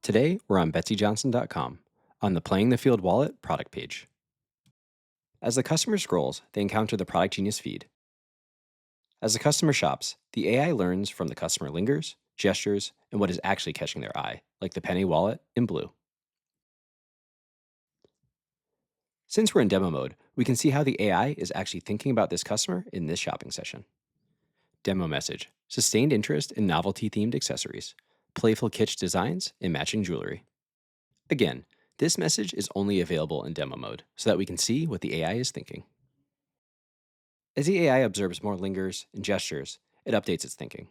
Today, we're on betsyjohnson.com on the Playing the Field Wallet product page. As the customer scrolls, they encounter the Product Genius feed. As the customer shops, the AI learns from the customer lingers, gestures, and what is actually catching their eye, like the penny wallet in blue. Since we're in demo mode, we can see how the AI is actually thinking about this customer in this shopping session. Demo message: sustained interest in novelty-themed accessories, playful kitsch designs, and matching jewelry. Again, this message is only available in demo mode so that we can see what the AI is thinking. As the AI observes more lingers and gestures, it updates its thinking.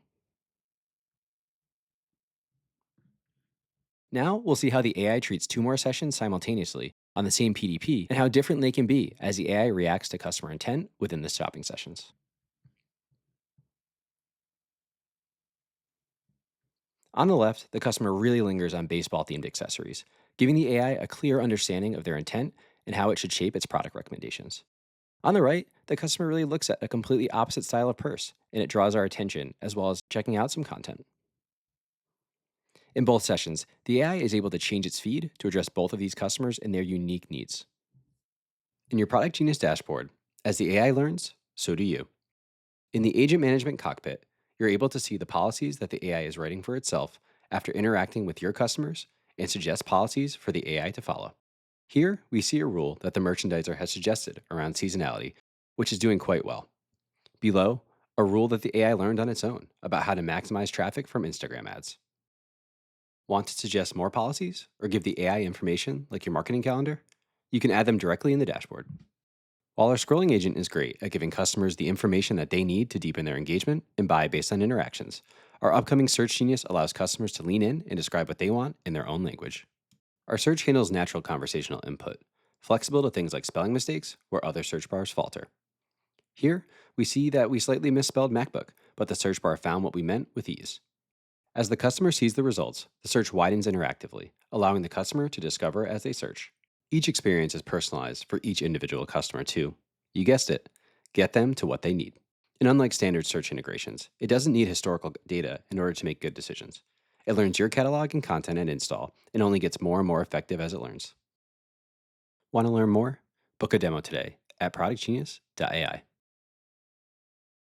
Now we'll see how the AI treats two more sessions simultaneously on the same PDP and how different they can be as the AI reacts to customer intent within the shopping sessions. On the left, the customer really lingers on baseball-themed accessories, giving the AI a clear understanding of their intent and how it should shape its product recommendations. On the right, the customer really looks at a completely opposite style of purse, and it draws our attention as well as checking out some content. In both sessions, the AI is able to change its feed to address both of these customers and their unique needs. In your Product Genius dashboard, as the AI learns, so do you. In the Agent Management cockpit, you're able to see the policies that the AI is writing for itself after interacting with your customers and suggest policies for the AI to follow. Here, we see a rule that the merchandiser has suggested around seasonality, which is doing quite well. Below, a rule that the AI learned on its own about how to maximize traffic from Instagram ads. Want to suggest more policies or give the AI information like your marketing calendar? You can add them directly in the dashboard. While our scrolling agent is great at giving customers the information that they need to deepen their engagement and buy based on interactions, our upcoming Search Genius allows customers to lean in and describe what they want in their own language. Our search handles natural conversational input, flexible to things like spelling mistakes where other search bars falter. Here, we see that we slightly misspelled MacBook, but the search bar found what we meant with ease. As the customer sees the results, the search widens interactively, allowing the customer to discover as they search. Each experience is personalized for each individual customer too. You guessed it, get them to what they need. And unlike standard search integrations, it doesn't need historical data in order to make good decisions. It learns your catalog and content at install and only gets more and more effective as it learns. Want to learn more? Book a demo today at productgenius.ai.